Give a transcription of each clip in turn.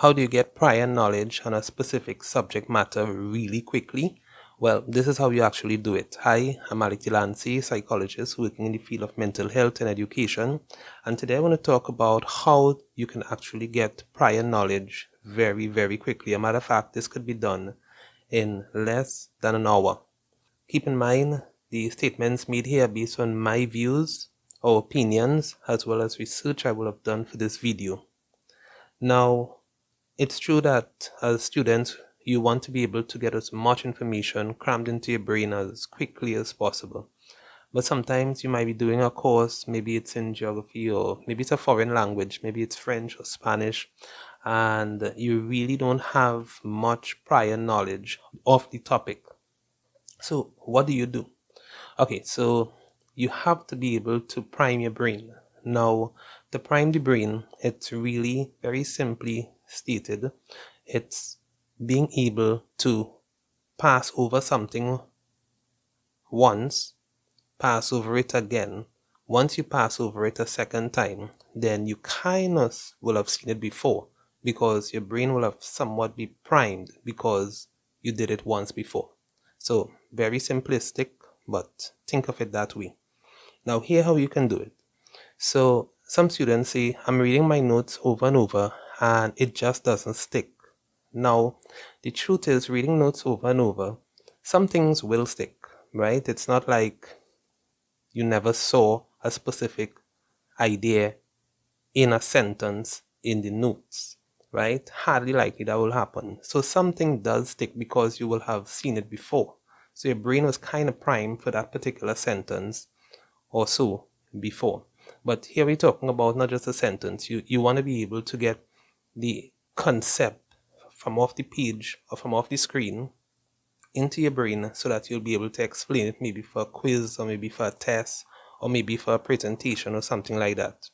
How do you get prior knowledge on a specific subject matter really quickly? Well, this is how you actually do it. Hi, I'm Allick Delancy, psychologist working in the field of mental health and education. And today I want to talk about how you can actually get prior knowledge very, very quickly. As a matter of fact, this could be done in less than an hour. Keep in mind, the statements made here are based on my views or opinions, as well as research I will have done for this video. Now, it's true that as students, you want to be able to get as much information crammed into your brain as quickly as possible. But sometimes you might be doing a course, maybe it's in geography or maybe it's a foreign language, maybe it's French or Spanish, and you really don't have much prior knowledge of the topic. So what do you do? Okay, so you have to be able to prime your brain. Now, to prime the brain, it's really very simply stated. It's being able to pass over something once, pass over it again. Once you pass over it a second time, then you kind of will have seen it before because your brain will have somewhat be primed because you did it once before. So very simplistic, but think of it that way. Now here how you can do it. So some students say, I'm reading my notes over and over and it just doesn't stick. Now, the truth is, reading notes over and over, some things will stick, right? It's not like you never saw a specific idea in a sentence in the notes, right? Hardly likely that will happen. So something does stick because you will have seen it before. So your brain was kind of primed for that particular sentence or so before. But here we're talking about not just a sentence. You want to be able to get the concept from off the page or from off the screen into your brain so that you'll be able to explain it maybe for a quiz or maybe for a test or maybe for a presentation or something like that.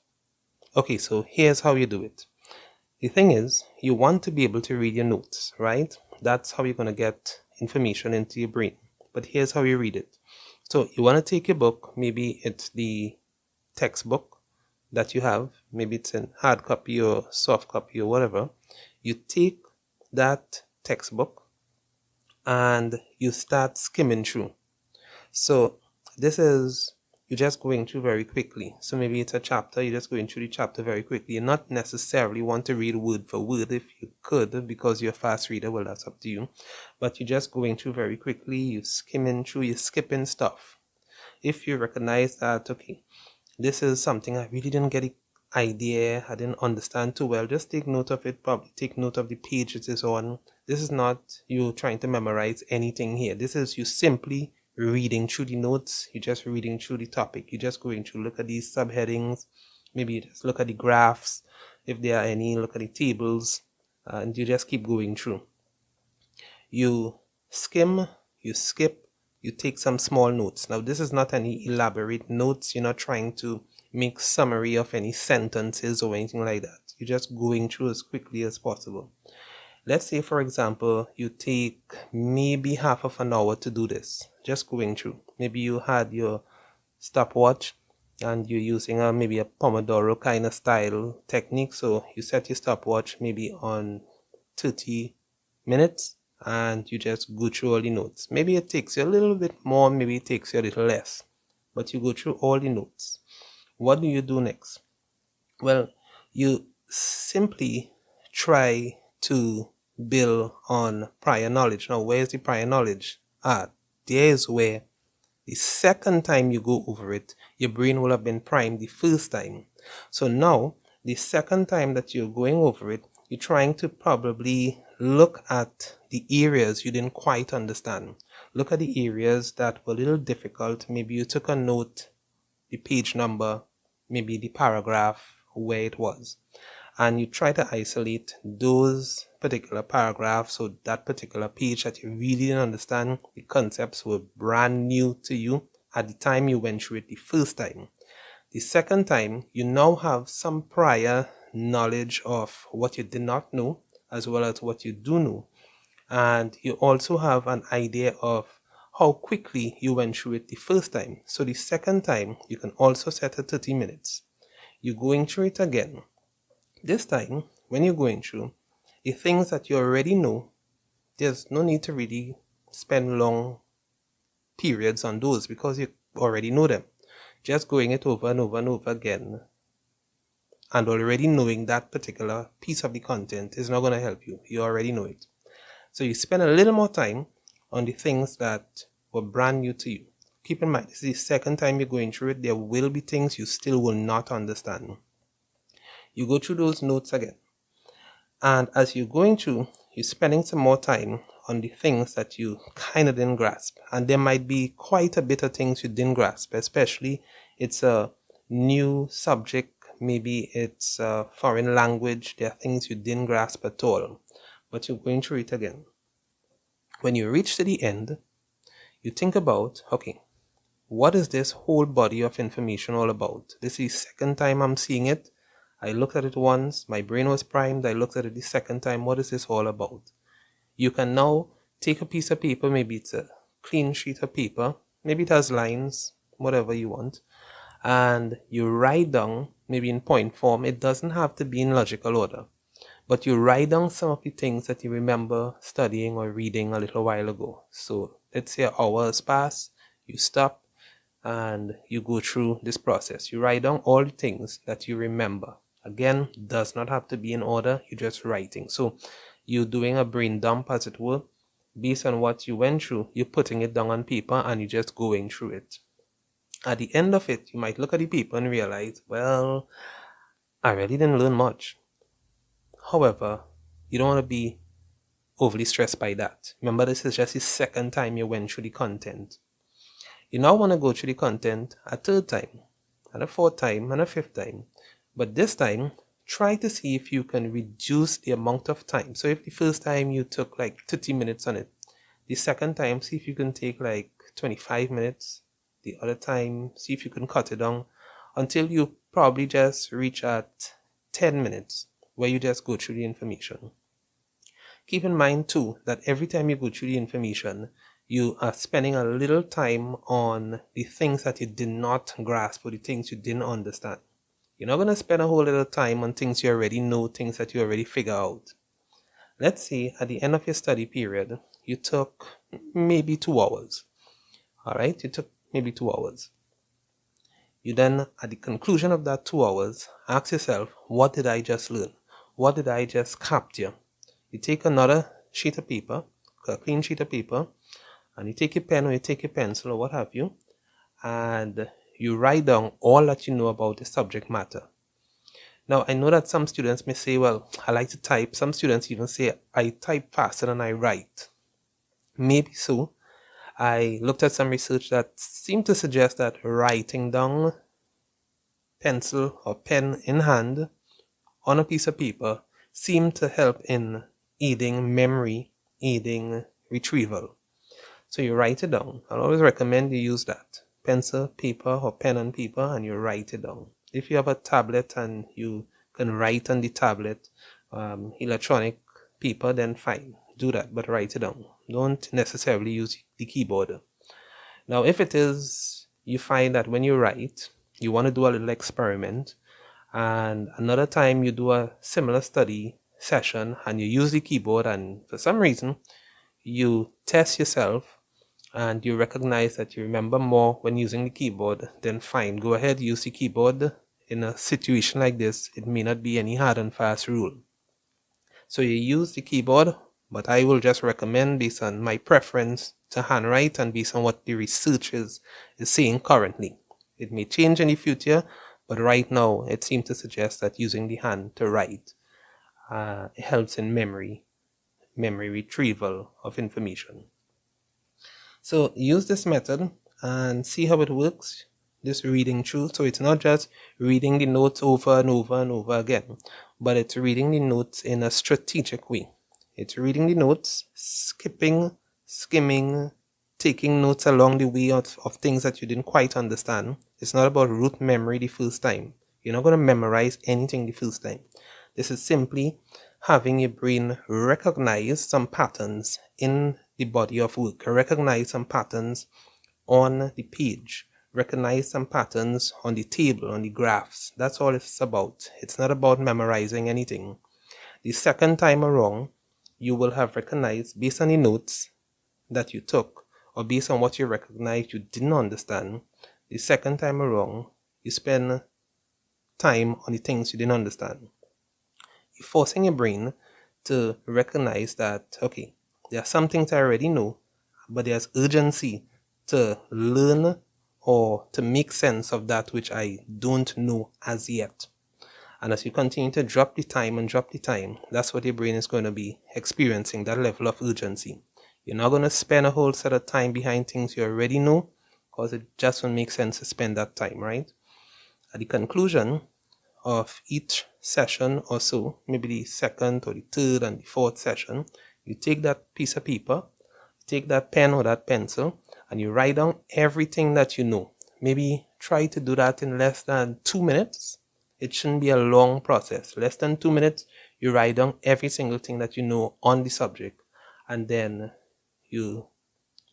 Okay, so here's how you do it. The thing is, you want to be able to read your notes, right? That's how you're going to get information into your brain. But here's how you read it. So you want to take your book, maybe it's the textbook that you have, maybe it's in hard copy or soft copy or whatever. You take that textbook and you start skimming through. So this is, you're just going through very quickly. So maybe it's a chapter, you're just going through the chapter very quickly. You not necessarily want to read word for word if you could, because you're a fast reader, well, that's up to you. But you're just going through very quickly, you're skimming through, you're skipping stuff. If you recognize that, okay, this is something I really didn't get the idea, I didn't understand too well, just take note of it, probably take note of the page it is on. This is not you trying to memorize anything here. This is you simply reading through the notes. You're just reading through the topic. You're just going to look at these subheadings. Maybe you just look at the graphs, if there are any, look at the tables, and you just keep going through. You skim, you skip, you take some small notes. Now, this is not any elaborate notes. You're not trying to make summary of any sentences or anything like that. You're just going through as quickly as possible. Let's say, for example, you take maybe half of an hour to do this, just going through. Maybe you had your stopwatch and you're using maybe a Pomodoro kind of style technique. So you set your stopwatch maybe on 30 minutes and you just go through all the notes. Maybe it takes you a little bit more, maybe it takes you a little less, but you go through all the notes. What do you do next? Well, you simply try to build on prior knowledge. Now, where's the prior knowledge? There's where the second time you go over it, your brain will have been primed the first time. So now, the second time that you're going over it, you're trying to probably look at the areas you didn't quite understand. Look at the areas that were a little difficult. Maybe you took a note, the page number, maybe the paragraph, where it was. And you try to isolate those particular paragraphs or that particular page that you really didn't understand. The concepts were brand new to you at the time you went through it the first time. The second time, you now have some prior knowledge of what you did not know as well as what you do know. And you also have an idea of how quickly you went through it the first time. So the second time, you can also set it 30 minutes. You're going through it again. This time, when you're going through, the things that you already know, there's no need to really spend long periods on those because you already know them. Just going it over and over and over again and already knowing that particular piece of the content is not going to help you. You already know it. So you spend a little more time on the things that were brand new to you. Keep in mind, this is the second time you're going through it. There will be things you still will not understand. You go through those notes again. And as you're going through, you're spending some more time on the things that you kind of didn't grasp. And there might be quite a bit of things you didn't grasp, especially it's a new subject. Maybe it's a foreign language. There are things you didn't grasp at all, but you're going through it again. When you reach to the end, you think about, okay, what is this whole body of information all about? This is the second time I'm seeing it. I looked at it once, my brain was primed, I looked at it the second time. What is this all about? You can now take a piece of paper, maybe it's a clean sheet of paper, maybe it has lines, whatever you want, and you write down, maybe in point form. It doesn't have to be in logical order, but you write down some of the things that you remember studying or reading a little while ago. So let's say hours pass, you stop, and you go through this process. You write down all the things that you remember. Again, does not have to be in order, you're just writing. So you're doing a brain dump, as it were, based on what you went through. You're putting it down on paper and you're just going through it. At the end of it, you might look at the paper and realize, well, I really didn't learn much. However, you don't want to be overly stressed by that. Remember, this is just the second time you went through the content. You now want to go through the content a third time, and a fourth time, and a fifth time. But this time, try to see if you can reduce the amount of time. So if the first time you took like 30 minutes on it, the second time, see if you can take like 25 minutes. The other time, see if you can cut it down until you probably just reach at 10 minutes where you just go through the information. Keep in mind too that every time you go through the information, you are spending a little time on the things that you did not grasp or the things you didn't understand. You're not going to spend a whole little time on things you already know, things that you already figure out. Let's say at the end of your study period, you took maybe 2 hours. All right, you took maybe 2 hours. You then, at the conclusion of that 2 hours, ask yourself, what did I just learn? What did I just capture? You take another sheet of paper, a clean sheet of paper, and you take your pen or you take your pencil or what have you, and you write down all that you know about the subject matter. Now, I know that some students may say, well, I like to type. Some students even say, I type faster than I write. Maybe so. I looked at some research that seemed to suggest that writing down, pencil or pen in hand on a piece of paper seemed to help in aiding memory, aiding retrieval. So you write it down. I always recommend you use that. Pencil, paper, or pen and paper, and you write it down. If you have a tablet and you can write on the tablet, electronic paper, then fine. Do that, but write it down. Don't necessarily use the keyboard. Now, if it is, you find that when you write, you want to do a little experiment, and another time you do a similar study session and you use the keyboard, and for some reason, you test yourself and you recognize that you remember more when using the keyboard, then fine, go ahead, use the keyboard. In a situation like this, it may not be any hard and fast rule. So you use the keyboard, but I will just recommend, based on my preference, to handwrite and based on what the research is saying currently. It may change in the future, but right now it seems to suggest that using the hand to write helps in memory retrieval of information. So use this method and see how it works, this reading through. So it's not just reading the notes over and over and over again, but it's reading the notes in a strategic way. It's reading the notes, skipping, skimming, taking notes along the way of things that you didn't quite understand. It's not about rote memory the first time. You're not going to memorize anything the first time. This is simply having your brain recognize some patterns in the body of work, recognize some patterns on the page, recognize some patterns on the table, on the graphs. That's all it's about. It's not about memorizing anything. The second time around, you will have recognized, based on the notes that you took, or based on what you recognized you didn't understand, the second time around, you spend time on the things you didn't understand. You're forcing your brain to recognize that, okay, there are some things I already know, but there's urgency to learn or to make sense of that which I don't know as yet. And as you continue to drop the time and drop the time, that's what your brain is going to be experiencing, that level of urgency. You're not going to spend a whole set of time behind things you already know, because it just won't make sense to spend that time, right? At the conclusion of each session or so, maybe the second or the third and the fourth session, you take that piece of paper, take that pen or that pencil, and you write down everything that you know. Maybe try to do that in less than 2 minutes. It shouldn't be a long process. Less than 2 minutes, you write down every single thing that you know on the subject, and then you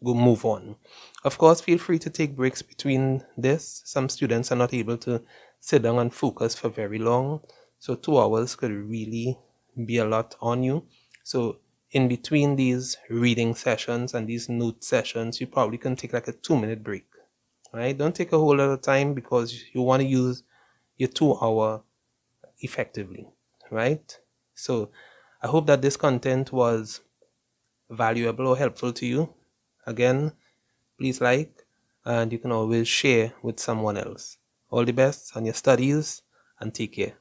go move on. Of course, feel free to take breaks between this. Some students are not able to sit down and focus for very long, so 2 hours could really be a lot on you. So in between these reading sessions and these note sessions, you probably can take like a 2-minute break, right? Don't take a whole lot of time, because you want to use your 2 hour effectively, right? So I hope that this content was valuable or helpful to you. Again, please like, and you can always share with someone else. All the best on your studies, and take care.